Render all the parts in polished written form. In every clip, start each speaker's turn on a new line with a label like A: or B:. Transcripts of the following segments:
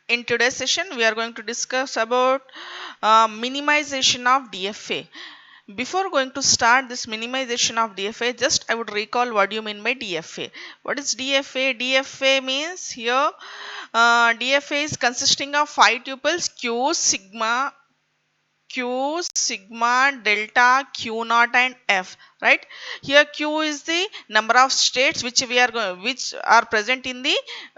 A: In today's session, we are going to discuss about minimization of DFA. Before going to start this minimization of DFA, just I would recall what you mean by DFA. What is DFA? DFA means here DFA is consisting of 5 tuples Q, sigma, delta, Q naught and F, right? Here Q is the number of states which are present in the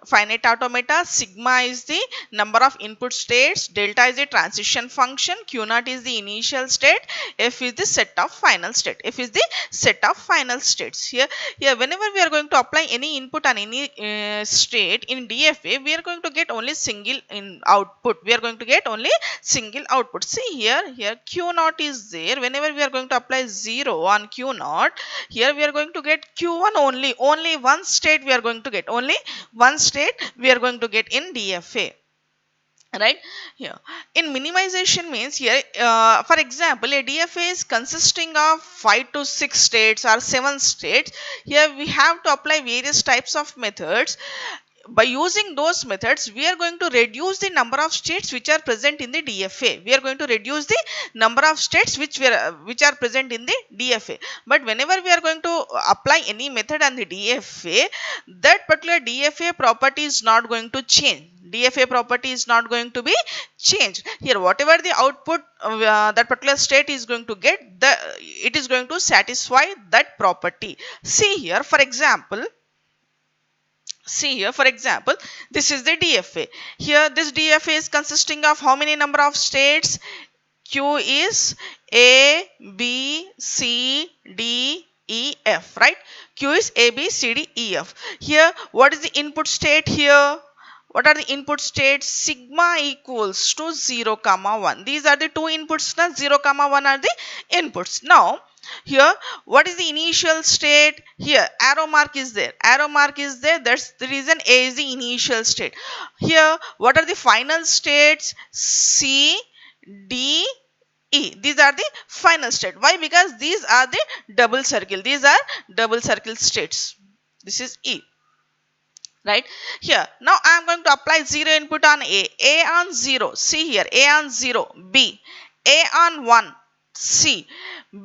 A: finite automata. Sigma is the number of input states. Delta is the transition function. Q naught is the initial state. F is the set of final state. F is the set of final states. Here whenever we are going to apply any input on any state in DFA, we are going to get only single in output. We are going to get only single output. See here Q naught is there. Whenever we are going to apply 0 on Q naught, here we are going to get Q1 only one state we are going to get, only one state we are going to get in DFA, right? Here in minimization means here for example a DFA is consisting of 5 to 6 states or 7 states. Here we have to apply various types of methods. By using those methods, we are going to reduce the number of states which are present in the DFA. We are going to reduce the number of states which are present in the DFA. But whenever we are going to apply any method on the DFA, that particular DFA property is not going to change. DFA property is not going to be changed. Here whatever the output that particular state is going to get, it is going to satisfy that property. See here for example, this is the DFA. Here this DFA is consisting of how many number of states? Q is A, B, C, D, E, F, right? Q is A, B, C, D, E, F. Here what is the input state here? What are the input states? Sigma equals to 0, 1. These are the two inputs. 0, 1 are the inputs. Now here what is the initial state? Here arrow mark is there. That's the reason A is the initial state. Here what are the final states? C, D, E. These are the final state. Why? Because these are the double circle. These are double circle states. This is E, right? Here now I am going to apply 0 input on A on 0. See here, A on 0, B, A on 1, C,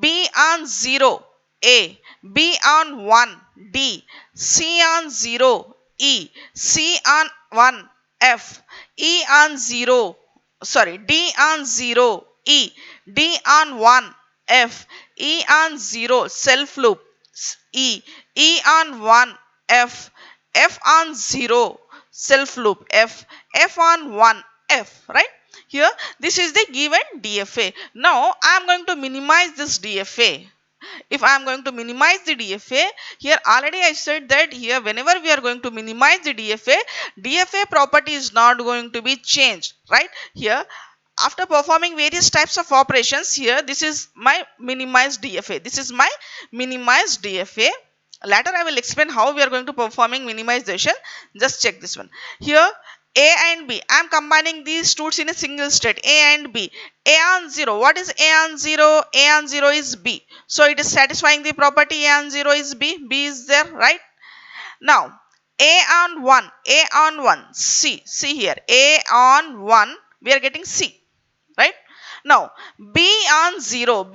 A: B on 0, A, B on 1, D, C on 0, E, C on 1, F, E on 0, sorry, D on 0, E, D on 1, F, E on 0, self loop, E, E on 1, F, F on 0, self loop, F, F on 1, F, right? Here this is the given DFA. Now I am going to minimize this DFA. If I am going to minimize the DFA, here already I said that here whenever we are going to minimize the DFA property is not going to be changed, right? Here after performing various types of operations, here this is my minimized DFA. This is my minimized DFA. Later I will explain how we are going to performing minimization. Just check this one. Here A and B, I am combining these two in a single state, A and B. A on 0, what is A on 0? A on 0 is B. So it is satisfying the property A on 0 is B. B is there, right? Now A on 1, C. See here, A on 1, we are getting C, right? Now B on 0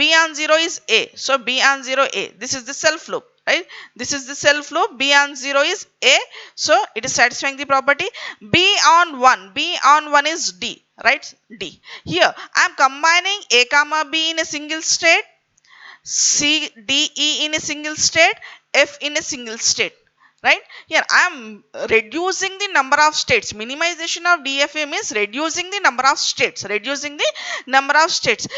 A: is A. So B on 0 A. This is the self loop, right? This is the self loop. B on 0 is A. So it is satisfying the property. B on 1 is D, right? D. Here I am combining A comma B in a single state, C D E in a single state, F in a single state, right? Here I am reducing the number of states. Minimization of DFA means reducing the number of states.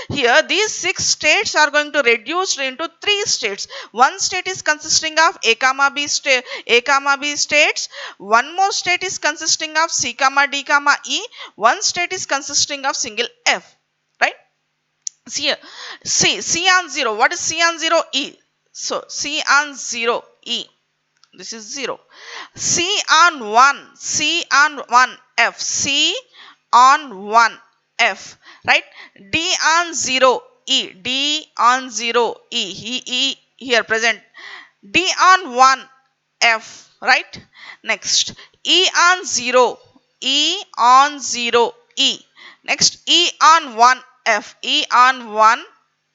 A: Here these 6 states are going to reduce into 3 states. One state is consisting of A comma B states. One more state is consisting of C comma D comma E. One state is consisting of single F, right? See here, C on 0. What is C on 0? E. So C on 0, E. This is 0. C on 1, F. C on 1, F. Right? D on 0, E. D on 0, E. E here present. D on 1, F. Right? Next. E on 0, E on 0 E. Next E on 1 F. E on 1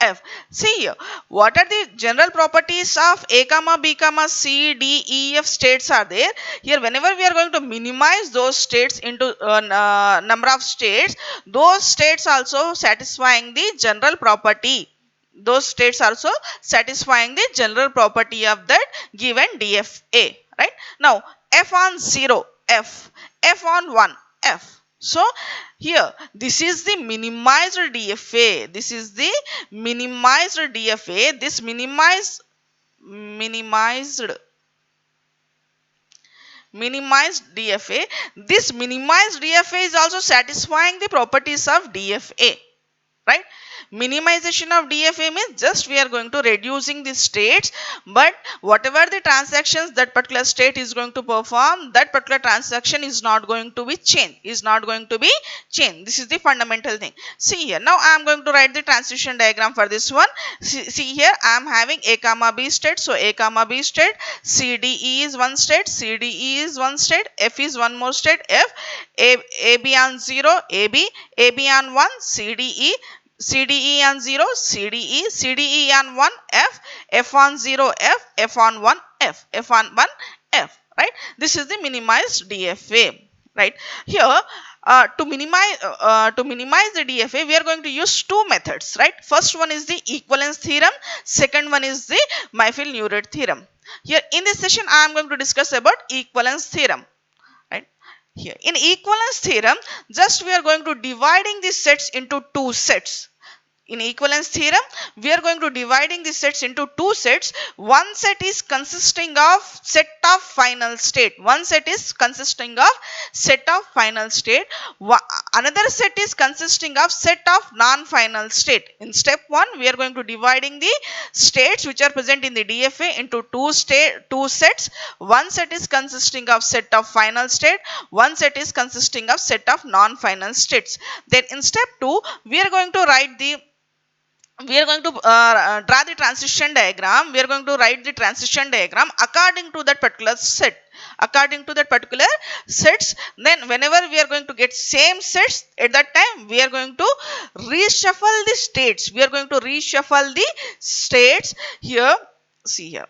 A: F. See here, what are the general properties of A comma B comma C D E F states are there? Here, whenever we are going to minimize those states into number of states, those states also satisfying the general property. Those states also satisfying the general property of that given DFA. Right now, F on 0 F, F on 1 F. So here this is the minimized DFA. This is the minimized DFA. This minimized DFA. This minimized DFA is also satisfying the properties of DFA. Right, minimization of DFA means just we are going to reducing the states, but whatever the transactions that particular state is going to perform, that particular transaction is not going to be changed, this is the fundamental thing. See here, now I am going to write the transition diagram for this one. See here, I am having A comma B state, so A comma B state, CDE is one state, CDE is one state, F is one more state, F, AB on 0 AB, AB on 1 CDE, CDE on 0 CDE, CDE on 1 F, F on 0 F, F on 1 F, F on 1 F. Right, this is the minimized DFA. Right, here to minimize the DFA, we are going to use two methods. Right, first one is the equivalence theorem, second one is the Mayfield-Nurut theorem. Here in this session I am going to discuss about equivalence theorem. Right, here in equivalence theorem, just we are going to dividing the sets into two sets. In equivalence theorem, we are going to dividing the sets into two sets. One set is consisting of set of final state. One set is consisting of set of final state. Another set is consisting of set of non-final state. In step 1, we are going to dividing the states which are present in the DFA into two sets. One set is consisting of set of final state. One set is consisting of set of non-final states. Then in step 2, we are going to draw the transition diagram. We are going to write the transition diagram according to that particular set. Then whenever we are going to get same sets, at that time we are going to reshuffle the states. Here. See here.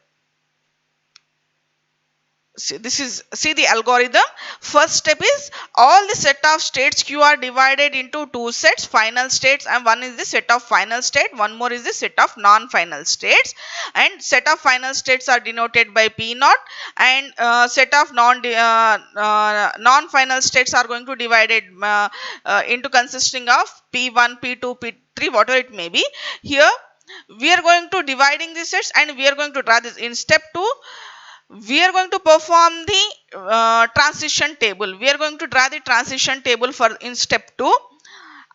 A: See the algorithm. First step is all the set of states Q are divided into two sets, final states, and one is the set of final state, one more is the set of non-final states, and set of final states are denoted by P naught, and set of non-final states are going to divided into consisting of P1, P2, P3, whatever it may be. Here we are going to dividing the sets and we are going to draw this. In step 2, we are going to perform the transition table. We are going to draw the transition table for in step 2.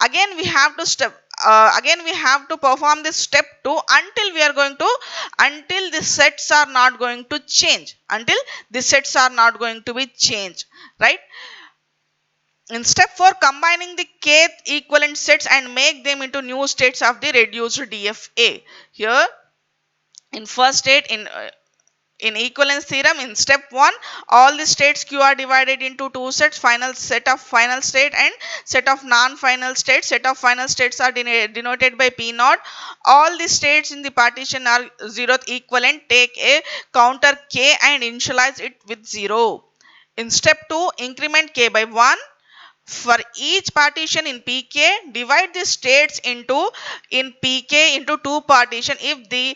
A: Again we have to perform this step 2 until the sets are not going to change. Right. In step 4, combining the kth equivalent sets and make them into new states of the reduced DFA. Here in first state, in equivalence theorem, in step 1, all the states Q are divided into two sets, set of final state and set of non-final state. Set of final states are denoted by P naught. All the states in the partition are 0th equivalent. Take a counter K and initialize it with 0. In step 2, increment K by 1. For each partition in PK, divide the states in PK into two partition if they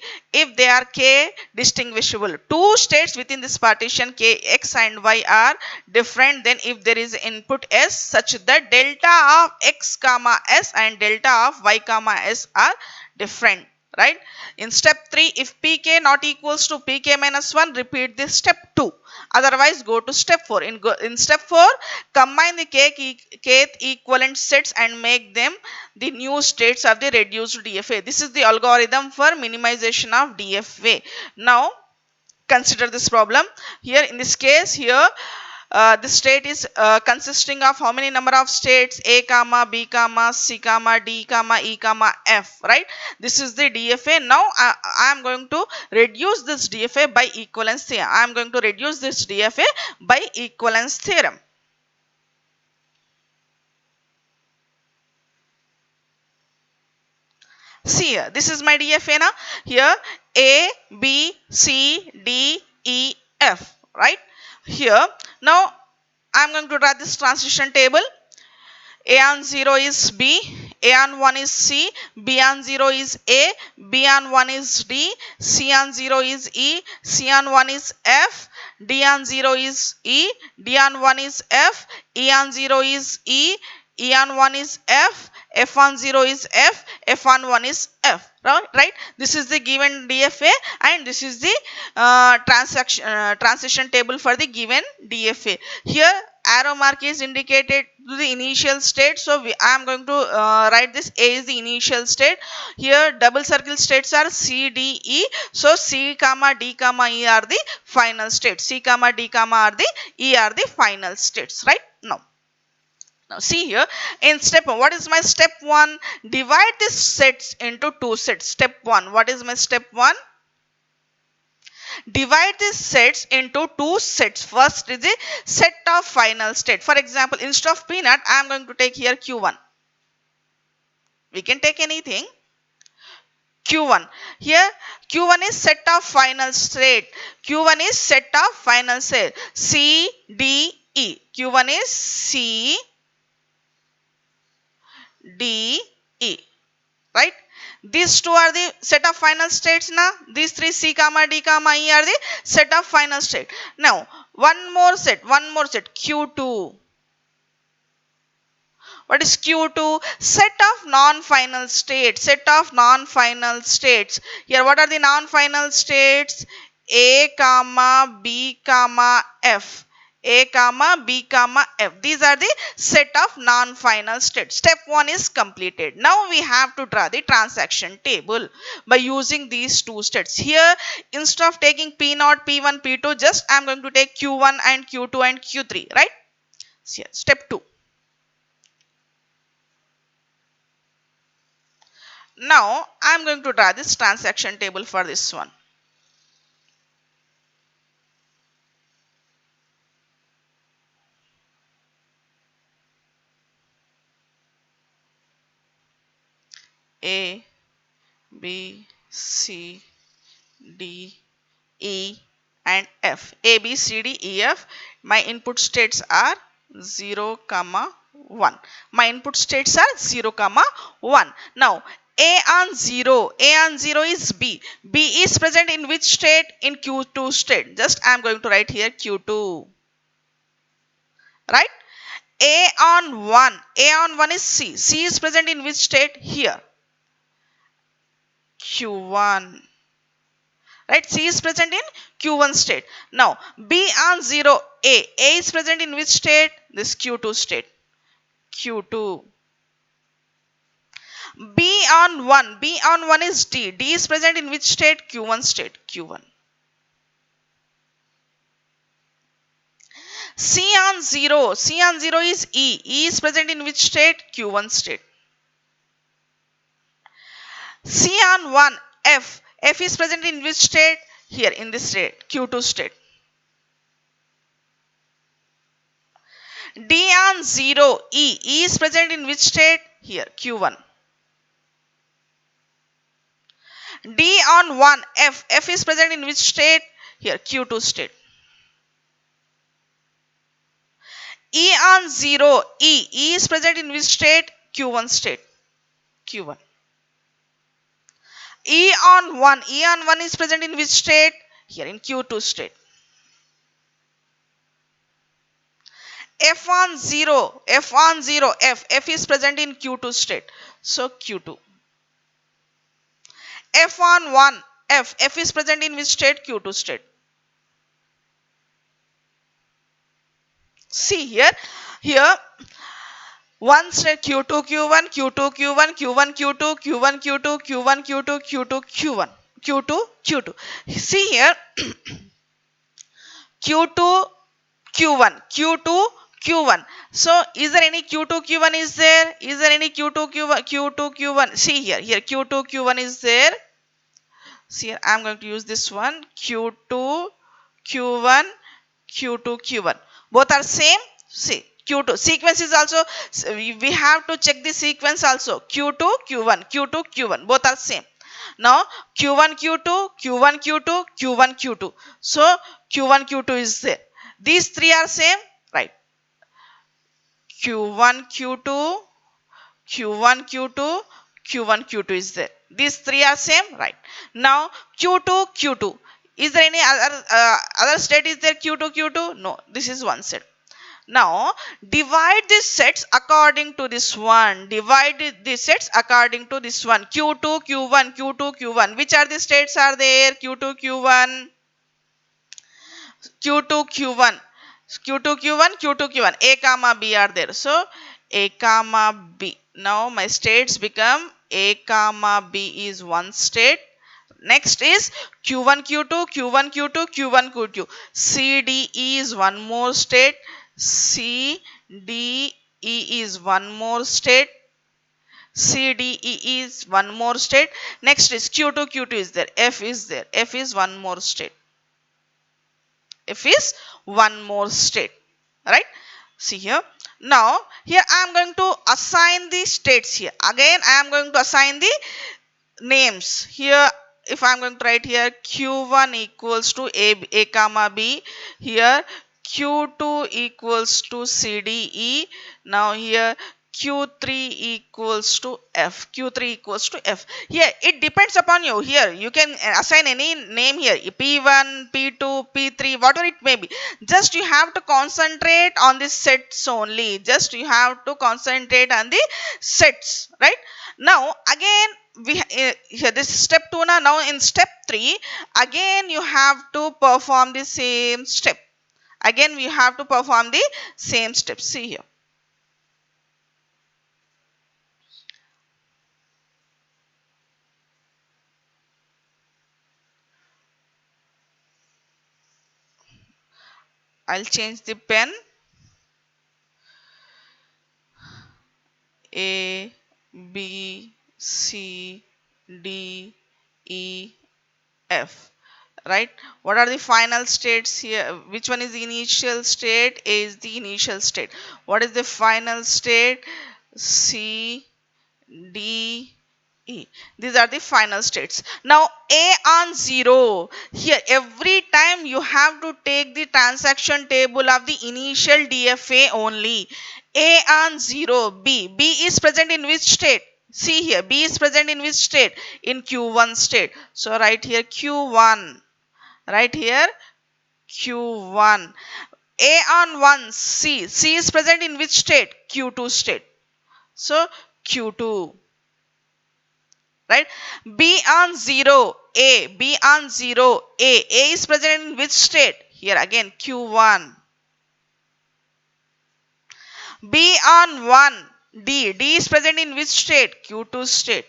A: are K distinguishable. Two states within this partition K, X and Y are different than if there is input S such that delta of X comma S and delta of Y comma S are different. Right. In step 3, if Pk not equals to Pk minus 1, repeat this step 2. Otherwise, go to step 4. In step 4, combine the kth equivalent sets and make them the new states of the reduced DFA. This is the algorithm for minimization of DFA. Now, consider this problem. Here, in this case, here, the state is consisting of how many number of states? A comma B comma C comma D comma E comma F. Right, this is the DFA. Now I am going to reduce this DFA by equivalence theorem. See here, this is my DFA now. Here A, B, C, D, E, F, right? Here, now I am going to draw this transition table. A on 0 is B, A on 1 is C, B on 0 is A, B on 1 is D, C on 0 is E, C on 1 is F, D on 0 is E, D on 1 is F, E on 0 is E, E on 1 is F, F on 0 is F, F on 1 is F. Right? This is the given DFA and this is the transition table for the given DFA. Here arrow mark is indicated to the initial state, so I am going to write this. A is the initial state. Here double circle states are C, D, E, so C comma D comma E are the final states. C comma D comma are the E are the final states, right? Now see here in step 1, what is my step 1? Divide these sets into two sets. Step 1, what is my step 1? Divide these sets into two sets. First is the set of final state. For example, instead of peanut, I am going to take here Q1. We can take anything. Q1. Here Q1 is set of final state. Q1 is set of final state. C, D, E. Q1 is C, D, E. Right? These two are the set of final states now. These three C comma D comma E are the set of final state. Now one more set Q2. What is Q2? Set of non-final states. Set of non-final states. Here what are the non-final states? A comma B comma F. A comma B comma F. These are the set of non-final states. Step 1 is completed. Now we have to draw the transaction table by using these two states. Here instead of taking P0, P1, P2, just I am going to take Q1 and Q2 and Q3, right? So here, step 2. Now I am going to draw this transaction table for this one. A, B, C, D, E and F. A, B, C, D, E, F. My input states are 0, 1. My input states are 0, 1. Now A on 0 is B. B is present in which state? In Q2 state. Just I am going to write here Q2. Right? A on 1 is C. C is present in which state? Here. Q1. Right? C is present in Q1 state. Now B on 0 A. A is present in which state? This Q2 state. Q2. B on 1 is D. D is present in which state? Q1 state. Q1. C on 0 is E. E is present in which state? Q1 state. C on 1 F. F is present in which state? Here in this state. Q2 state. D on 0 E. E is present in which state? Here Q1. D on 1 F. F is present in which state? Here Q2 state. E on 0 E. E is present in which state? Q1 state. Q1. E on 1 is present in which state? Here in Q2 state. F on 0 F. F is present in Q2 state. So Q2. F on 1 F. F is present in which state? Q2 state. See here. One state Q2 Q1 Q2 Q1 Q1 Q2 Q1 Q2 Q1 Q2 Q2 Q1 Q2 Q2. See here. Q2 Q1 Q2 Q1. So is there any Q2 Q1 is there? Is there any Q2 Q1? See here. Q2 Q1 is there. See here, I am going to use this one. Q2 Q1 Q2 Q1. Both are same. See, Q2. Sequence is also, we have to check the sequence also. Q2, Q1, Q2, Q1. Both are same. Now Q1, Q2, Q1, Q2, Q1, Q2. So Q1, Q2 is there. These three are same, right? Q1, Q2, Q1, Q2, Q1, Q2 is there. These three are same, right? Now Q2, Q2. Is there any other state is there? Q2, Q2? No, this is one set. Now divide these sets according to this one. Divide these sets according to this one. Q2, Q1, Q2, Q1. Which are the states are there? Q2, Q1, Q2, Q1. Q2, Q1, Q2, Q1. A comma B are there. So A comma B. Now my states become A comma B is one state. Next is Q1, Q2, Q1, Q2, Q1, Q2. C, D, E is one more state. C, D, E is one more state. C, D, E is one more state. Next is Q2, Q2 is there. F is there. F is one more state. F is one more state. Right? See here. Now, here I am going to assign the states here. Again, I am going to assign the names. Here, if I am going to write here Q1 equals to A comma B. Here, Q2 equals to C, D, E. Now, here Q3 equals to F. Q3 equals to F. Here it depends upon you. Here you can assign any name here. P1, P2, P3, whatever it may be. Just you have to concentrate on the sets only. Just you have to concentrate on the sets. Right? Now again here this is step 2 now in step 3 again you have to perform the same step. Again we have to perform the same step. See here. I'll change the pen. A, B, C, D, E, F. Right? What are the final states here? Which one is the initial state? A is the initial state. What is the final state? C, D, E. These are the final states. Now A on 0. Here every time you have to take the transaction table of the initial DFA only. A on 0. B. B is present in which state? See here. B is present in which state? In Q1 state. So write here Q1. Right here Q1. A on 1. C. C is present in which state? Q2 state. So Q2. Right? B on 0. A. B on 0. A. A is present in which state? Here again Q1. B on 1. D. D is present in which state? Q2 state.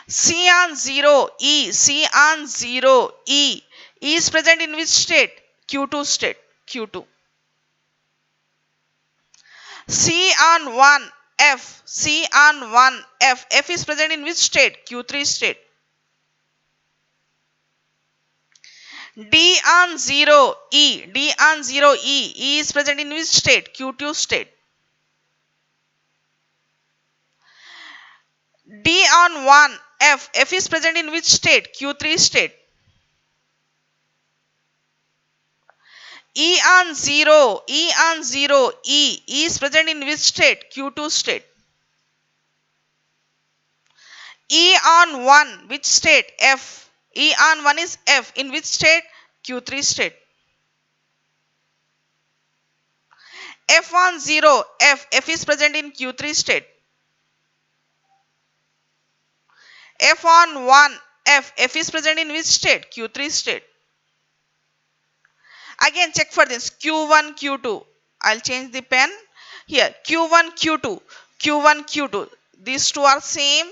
A: C on 0. E. C on 0. E. E is present in which state? Q2 state. Q2. C on 1. F. C on 1. F. F is present in which state? Q3 state. D on 0. E. D on 0. E. E is present in which state? Q2 state. D on 1. F. F is present in which state? Q3 state. E on 0. E on 0. E. E is present in which state? Q2 state. E on 1. Which state? F. E on 1 is F. In which state? Q3 state. F on 0. F. F is present in Q3 state. F on 1. F. F is present in which state? Q3 state. Again check for this. Q1, Q2. I'll change the pen. Here. Q1, Q2. Q1, Q2. These two are same.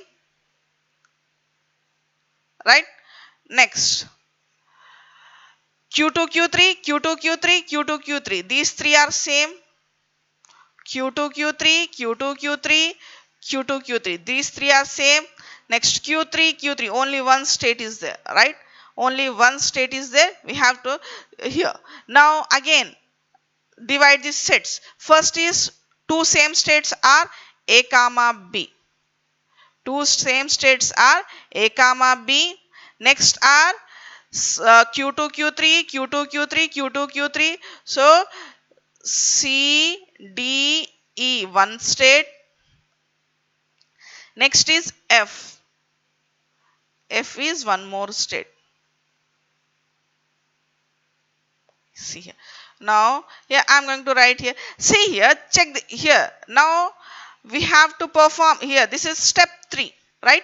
A: Right? Next. Q2, Q3. Q2, Q3. Q2, Q3. These three are same. Q2, Q3. Q2, Q3. Q2, Q3. These three are same. Next Q3, Q3. Only one state is there. Right? Only one state is there. We have to here. Now again divide these sets. First is two same states are A comma B. Two same states are A comma B. Next are Q2 Q3 Q2 Q3 Q2 Q3. So C D E one state. Next is F. F is one more state. See here. Now here I am going to write here. See here, check here. Now we have to perform here. This is step 3, right?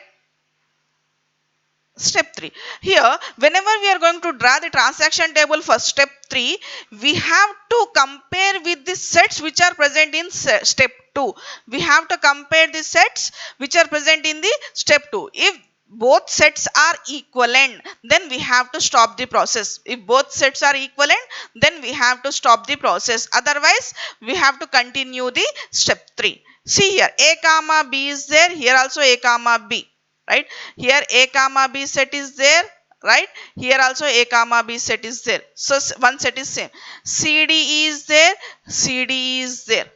A: Step 3. Here, whenever we are going to draw the transaction table for step 3, we have to compare with the sets which are present in step 2. We have to compare the sets which are present in the step 2. If both sets are equivalent, then we have to stop the process. If both sets are equivalent, then we have to stop the process. Otherwise, we have to continue the step 3. See here, A comma B is there. Here also A comma B. Right, here A comma B set is there, right, here also A comma B set is there. So one set is same. CDE is there, CDE is there,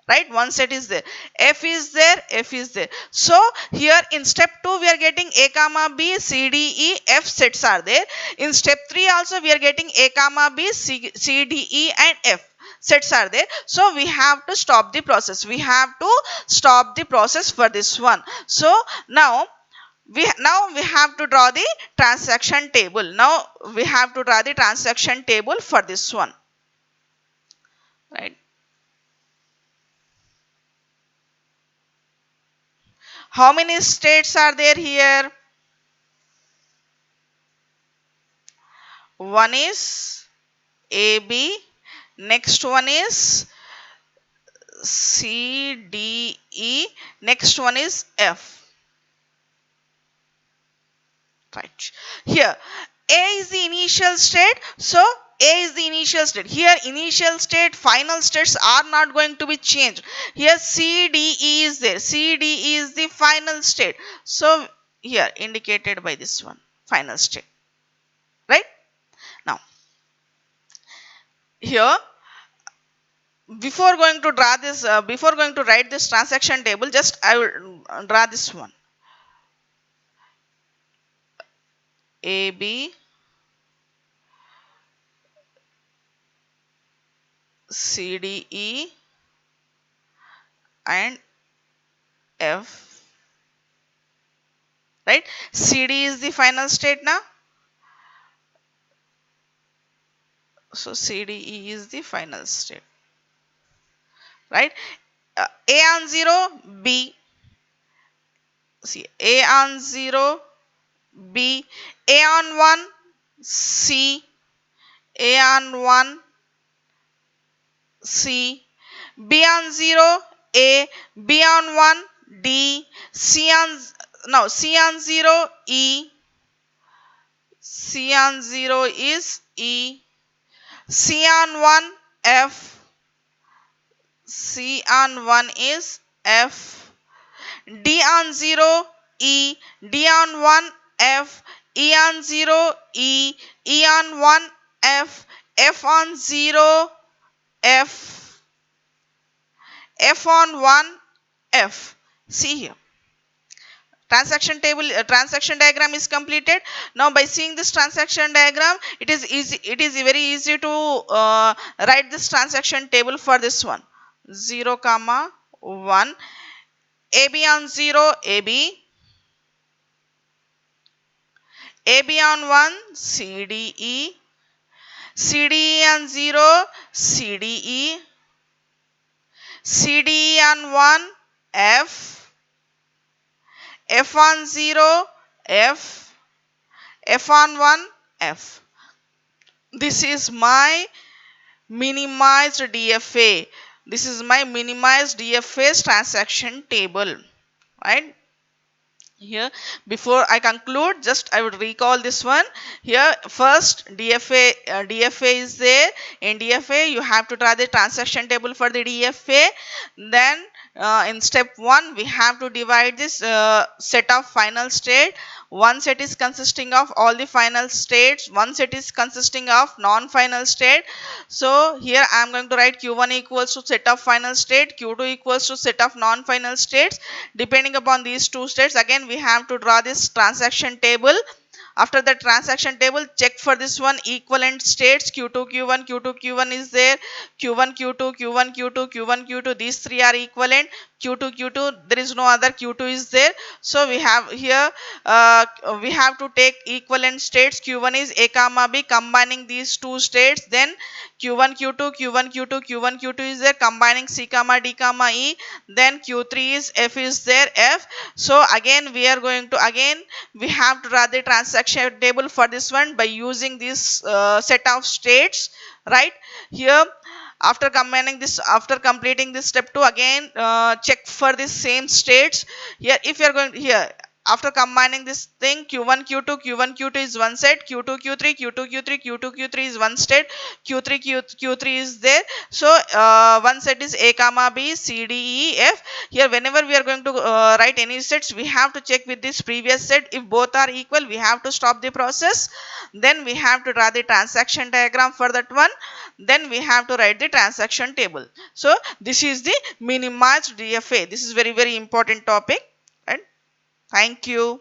A: right, one set is there. F is there, F is there. So here in step 2 we are getting A comma B, CDE, F sets are there. In step 3 also we are getting A comma B, CDE and F sets are there. So we have to stop the process. We have to stop the process for this one. So now we have to draw the transaction table. Now we have to draw the transaction table for this one, right? How many states are there here? One is AB, next one is CDE, next one is F. Right, here A is the initial state, so A is the initial state. Here initial state, final states are not going to be changed. Here CDE is there, CDE is the final state, so here indicated by this one, final state, right? Now here before going to draw this, before going to write this transaction table, just I will draw this one. AB, CDE and F, right? CD is the final state now. So CDE is the final state, right? A on 0, B. See, A on 0, B. A on 1, C. A on 1, C. B on 0, A. B on 1, D. C on, now C on 0, E. C on 0 is E. C on 1, F. C on 1 is F. D on 0, E. D on 1, F. E on 0, E. E on 1, F. F on 0, F. F on 1, F. See here. Transaction table, transaction diagram is completed. Now by seeing this transaction diagram, it is easy, it is very easy to write this transaction table for this one. 0 comma 1, AB on 0, AB. AB on 1, CDE. CDE on 0, CDE. CDE on 1, F. F on 0, F. F on 1, F. This is my minimized DFA. This is my minimized DFA's transaction table, right? Here before I conclude, just I would recall this one. Here first DFA is there. In DFA you have to draw the transaction table for the DFA. Then in step 1 we have to divide this set of final state one set is consisting of all the final states, one set is consisting of non-final state. So here I am going to write q1 equals to set of final state, q2 equals to set of non-final states. Depending upon these two states, again we have to draw this transaction table. After the transaction table, check for this one equivalent states, q2 q1 q2 q1 is there, q1 q2 q1 q2 q1 q2, these three are equivalent, q2 q2 there is no other, q2 is there. So we have here we have to take equivalent states. Q1 is a comma b, combining these two states, then q1 q2 q1 q2 q1 q2 is there, combining c comma d comma e, then q3 is f is there, f. So again we are going to, again we have to draw the transaction table for this one by using this set of states, right? Here after combining this, after completing this step 2, again check for the same states. Here if you are going here, after combining this thing, q1 q2 q1 q2 is one set, q2 q3 q2 q3 q2 q3 is one state, q3 q3 is there. So one set is a comma b, c d e f. Here whenever we are going to write any sets, we have to check with this previous set. If both are equal, we have to stop the process, then we have to draw the transaction diagram for that one, then we have to write the transaction table. So this is the minimized DFA. This is very important topic, and thank you.